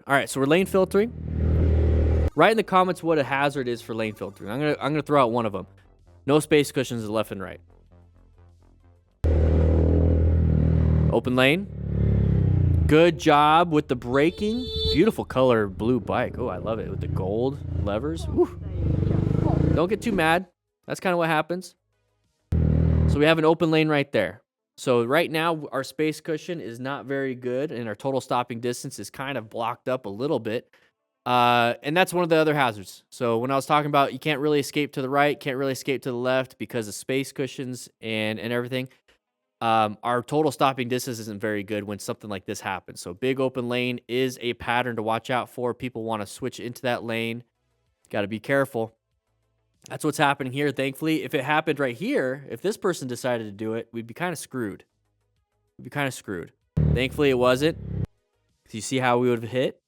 All right, so we're lane filtering. Write in the comments what a hazard is for lane filtering. I'm gonna throw out one of them. No space cushions to left and right. Open lane. Good job with the braking. Beautiful color blue bike. Oh, I love it with the gold levers. Woo. Don't get too mad. That's kind of what happens. So we have an open lane right there. So right now our space cushion is not very good and our total stopping distance is kind of blocked up a little bit. And that's one of the other hazards. So when I was talking about you can't really escape to the right, can't really escape to the left because of space cushions and everything, our total stopping distance isn't very good when something like this happens. So big open lane is a pattern to watch out for. People want to switch into that lane. Got to be careful. That's what's happening here. Thankfully, if it happened right here, if this person decided to do it, we'd be kind of screwed. Thankfully, it wasn't. You see how we would have hit?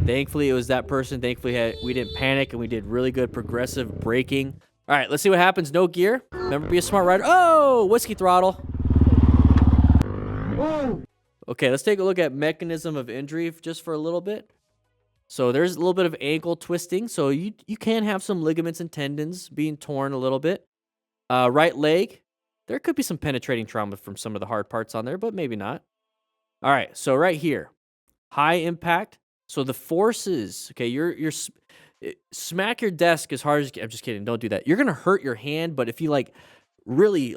Thankfully, it was that person. Thankfully, we didn't panic, and we did really good progressive braking. All right, let's see what happens. No gear. Remember, be a smart rider. Oh, whiskey throttle. Okay, let's take a look at mechanism of injury just for a little bit. So there's a little bit of ankle twisting. So you can have some ligaments and tendons being torn a little bit. Right leg, there could be some penetrating trauma from some of the hard parts on there, but maybe not. All right, so right here, high impact. So the forces, okay, you're smack your desk as hard as you can. I'm just kidding. Don't do that. You're going to hurt your hand, but if you really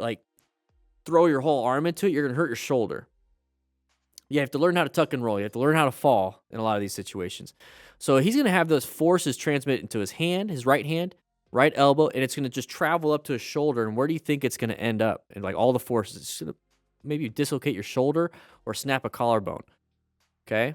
throw your whole arm into it, you're going to hurt your shoulder. You have to learn how to tuck and roll. You have to learn how to fall in a lot of these situations. So he's going to have those forces transmit into his hand, his right hand, right elbow, and it's going to just travel up to his shoulder. And where do you think it's going to end up? And all the forces, it's going to maybe dislocate your shoulder or snap a collarbone. Okay?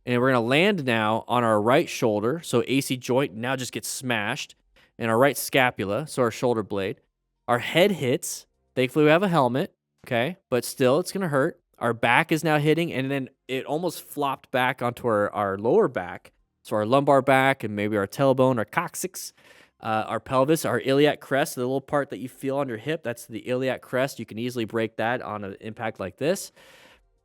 And we're going to land now on our right shoulder. So AC joint now just gets smashed. And our right scapula, so our shoulder blade. Our head hits. Thankfully, we have a helmet. Okay? But still, it's going to hurt. Our back is now hitting, and then it almost flopped back onto our lower back. So our lumbar back and maybe our tailbone, our coccyx, our pelvis, our iliac crest, the little part that you feel on your hip, that's the iliac crest. You can easily break that on an impact like this.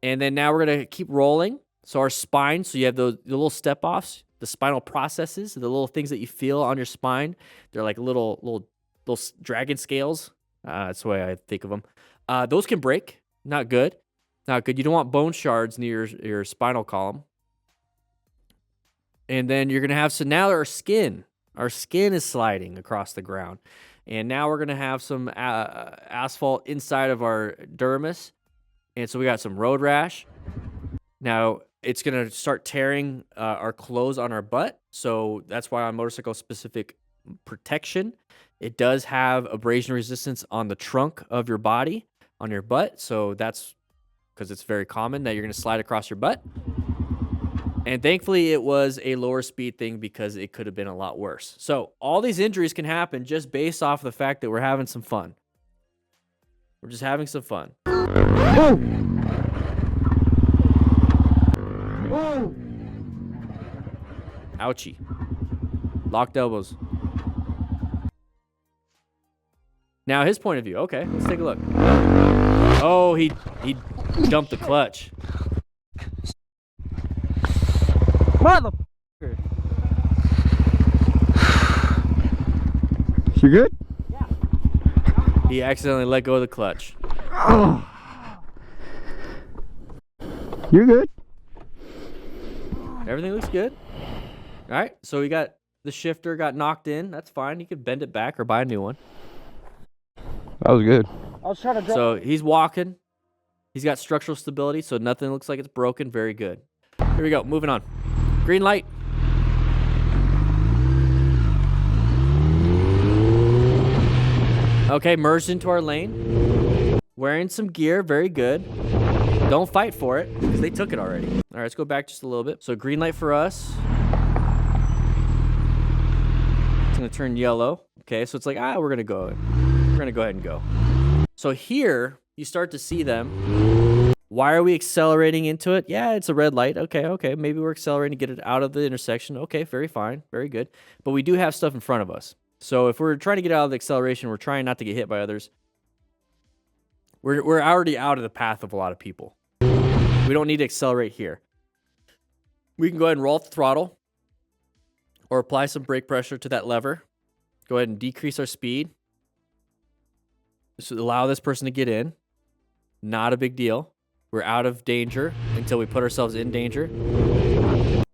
And then now we're going to keep rolling. So our spine, so you have the little step-offs, the spinal processes, the little things that you feel on your spine. They're like little dragon scales. That's the way I think of them. Those can break. Not good. Not good. You don't want bone shards near your spinal column. And then you're going to have, so now our skin is sliding across the ground. And now we're going to have some asphalt inside of our dermis. And so we got some road rash. Now it's going to start tearing our clothes on our butt. So that's why on motorcycle specific protection, it does have abrasion resistance on the trunk of your body, on your butt. So that's because it's very common that you're going to slide across your butt. And thankfully, it was a lower speed thing because it could have been a lot worse. So all these injuries can happen just based off the fact that we're having some fun. We're just having some fun. Ouchie. Locked elbows. Now his point of view. Okay, let's take a look. Oh, he dumped the clutch. Motherfucker. You good? Yeah. He accidentally let go of the clutch. Oh. You're good. Everything looks good. All right, so we got the shifter got knocked in. That's fine. You could bend it back or buy a new one. That was good. I was trying to drop. So he's walking. He's got structural stability, so nothing looks like it's broken. Very good. Here we go. Moving on. Green light. Okay, merged into our lane. Wearing some gear. Very good. Don't fight for it, because they took it already. All right, let's go back just a little bit. So green light for us. It's going to turn yellow. Okay, so it's like, we're going to go. We're going to go ahead and go. So here, you start to see them. Why are we accelerating into it? Yeah, it's a red light. Okay. Maybe we're accelerating to get it out of the intersection. Okay, very fine. Very good. But we do have stuff in front of us. So if we're trying to get out of the acceleration, we're trying not to get hit by others. We're already out of the path of a lot of people. We don't need to accelerate here. We can go ahead and roll off the throttle or apply some brake pressure to that lever. Go ahead and decrease our speed. So allow this person to get in. Not a big deal. We're out of danger until we put ourselves in danger.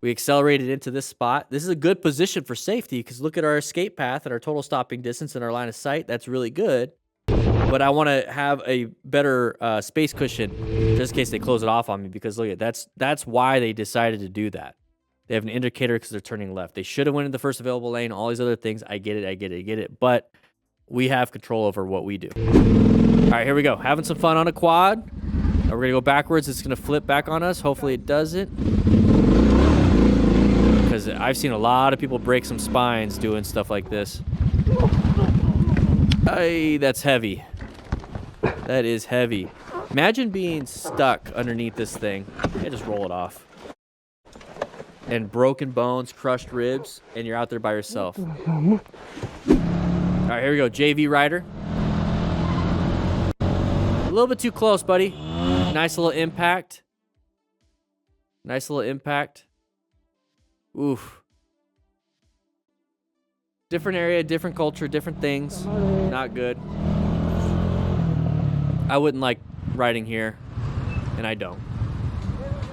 We accelerated into this spot. This is a good position for safety because look at our escape path and our total stopping distance and our line of sight. That's really good. But I want to have a better space cushion just in case they close it off on me because look at that's why they decided to do that. They have an indicator because they're turning left. They should have went in the first available lane, all these other things. I get it. But we have control over what we do. All right, here we go. Having some fun on a quad. We're going to go backwards. It's going to flip back on us. Hopefully it doesn't. Because I've seen a lot of people break some spines doing stuff like this. Ay, that's heavy. That is heavy. Imagine being stuck underneath this thing. And just roll it off. And broken bones, crushed ribs, and you're out there by yourself. All right, here we go. JV rider. A little bit too close, buddy. Nice little impact. Oof. Different area, different culture, different things. Not good. I wouldn't like riding here, and I don't.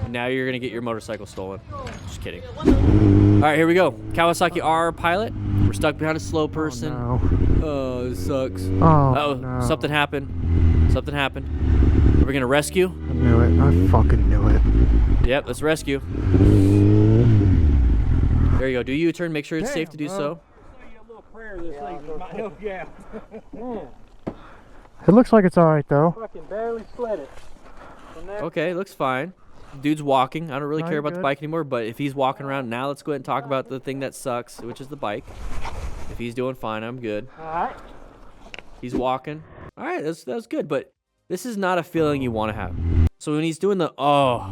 Now you're going to get your motorcycle stolen. Just kidding. All right, here we go. Kawasaki R pilot. We're stuck behind a slow person. Oh, this sucks. No. Something happened. Are we going to rescue? I knew it. I fucking knew it. Yep, let's rescue. There you go. Do U-turn. Make sure it's safe to do so. It looks like it's alright though. Fucking barely slid it. Okay, looks fine. Dude's walking. I don't really care about the good. bike anymore, but if he's walking around, now let's go ahead and talk about the thing that sucks, which is the bike. If he's doing fine, I'm good. Alright. He's walking. All right, that's good, but this is not a feeling you want to have. So when he's doing the, Oh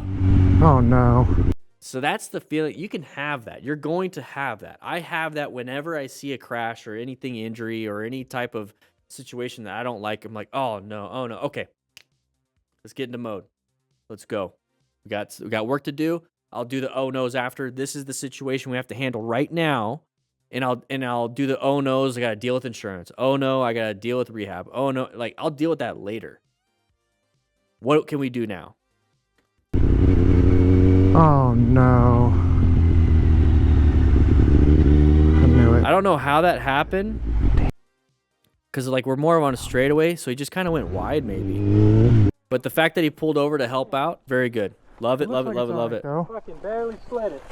no. so that's the feeling. You can have that. You're going to have that. I have that whenever I see a crash or anything injury or any type of situation that I don't like. I'm like, oh no. Okay, let's get into mode. Let's go. We got work to do. I'll do the oh no's after. This is the situation we have to handle right now. And I'll do the oh no's. I got to deal with insurance. Oh no, I got to deal with rehab. Oh no, like I'll deal with that later. What can we do now? Oh no. I knew it. I don't know how that happened. Because like we're more on a straightaway, so he just kind of went wide maybe. But the fact that he pulled over to help out, very good. Love it. Fucking barely slid it.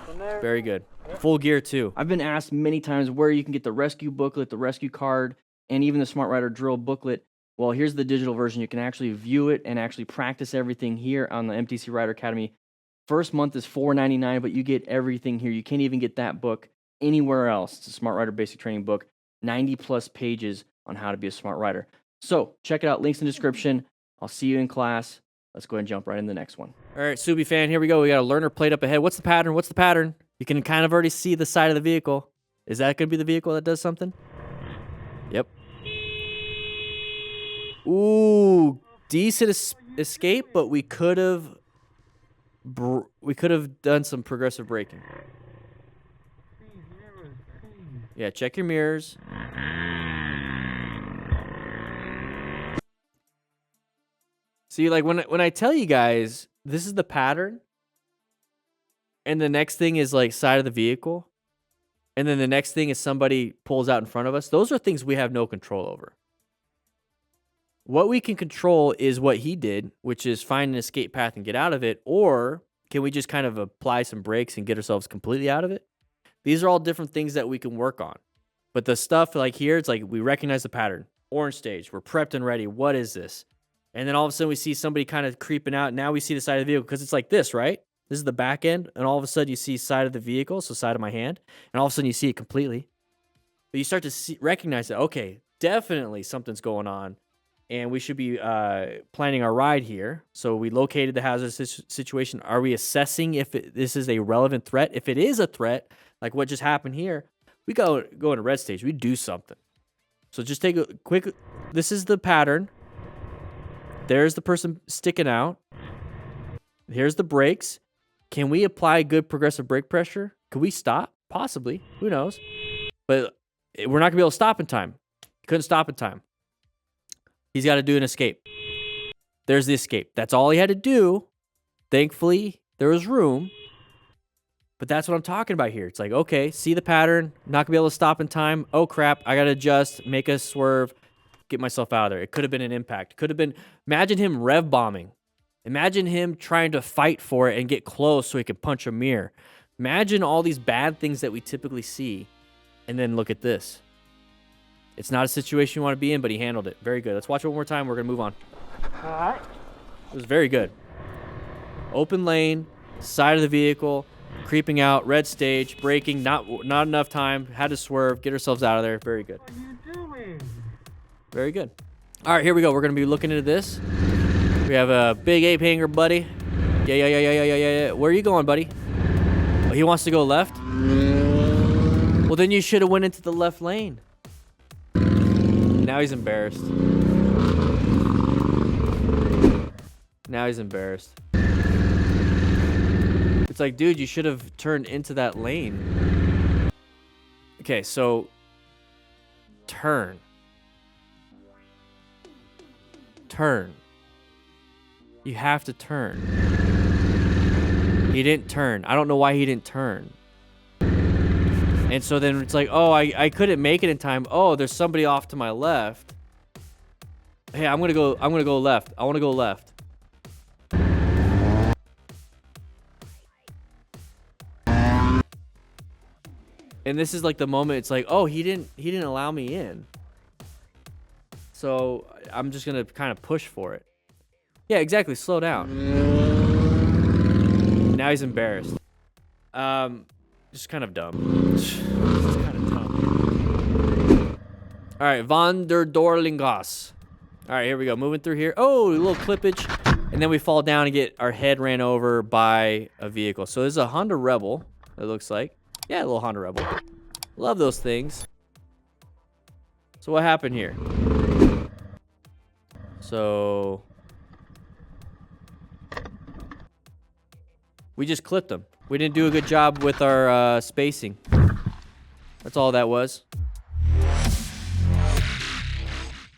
From there. Very good. Full gear too. I've been asked many times where you can get the rescue booklet, the rescue card, and even the Smart Rider drill booklet. Well, here's the digital version. You can actually view it and actually practice everything here on the MTC Rider Academy. First month is $4.99, but you get everything here. You can't even get that book anywhere else. It's a Smart Rider basic training book, 90 plus pages on how to be a smart rider. So check it out. Links in the description. I'll see you in class. Let's go ahead and jump right in the next one. All right, Subi fan, here we go. We got a learner plate up ahead. What's the pattern? You can kind of already see the side of the vehicle. Is that going to be the vehicle that does something? Yep. Ooh, decent escape, but we could have done some progressive braking. Yeah, check your mirrors. See, like when I tell you guys this is the pattern, and the next thing is like side of the vehicle, and then the next thing is somebody pulls out in front of us. Those are things we have no control over. What we can control is what he did, which is find an escape path and get out of it, or can we just kind of apply some brakes and get ourselves completely out of it? These are all different things that we can work on. But the stuff like here, it's like we recognize the pattern. Orange stage, we're prepped and ready. What is this? And then all of a sudden we see somebody kind of creeping out. Now we see the side of the vehicle because it's like this, right? This is the back end. And all of a sudden you see side of the vehicle, so side of my hand. And all of a sudden you see it completely. But you start to recognize that, okay, definitely something's going on. And we should be planning our ride here. So we located the hazardous situation. Are we assessing if this is a relevant threat? If it is a threat, like what just happened here, we go into red stage. We do something. So just take a quick, this is the pattern. There's the person sticking out. Here's the brakes. Can we apply good progressive brake pressure? Could we stop? Possibly. Who knows? But we're not going to be able to stop in time. Couldn't stop in time. He's got to do an escape. There's the escape. That's all he had to do. Thankfully, there was room. But that's what I'm talking about here. It's like, okay, see the pattern. Not going to be able to stop in time. Oh, crap. I got to adjust, make a swerve, get myself out of there. It could have been an impact. Could have been, imagine him rev bombing. Imagine him trying to fight for it and get close so he could punch a mirror. Imagine all these bad things that we typically see. And then look at this. It's not a situation you want to be in, but he handled it. Very good. Let's watch it one more time. We're going to move on. All right. It was very good. Open lane, side of the vehicle, creeping out, red stage, braking, not enough time, had to swerve, get ourselves out of there. Very good. What are you doing? Very good. All right, here we go. We're going to be looking into this. We have a big ape hanger, buddy. Yeah. Where are you going, buddy? Oh, he wants to go left? Well, then you should have went into the left lane. Now he's embarrassed. Now he's embarrassed. It's like, dude, you should have turned into that lane. Okay, so turn. Turn. You have to turn. He didn't turn. I don't know why he didn't turn. And so then it's like, oh, I couldn't make it in time. Oh, there's somebody off to my left. Hey, I'm gonna go left. I wanna go left. And this is like the moment it's like, oh, he didn't allow me in. So I'm just gonna kind of push for it. Yeah, exactly. Slow down. Now he's embarrassed. Just kind of dumb. Just kind of dumb. All right, Van der Dorlingas. All right, here we go. Moving through here. Oh, a little clippage. And then we fall down and get our head ran over by a vehicle. So this is a Honda Rebel, it looks like. Yeah, a little Honda Rebel. Love those things. So what happened here? So we just clipped them. We didn't do a good job with our spacing. That's all that was.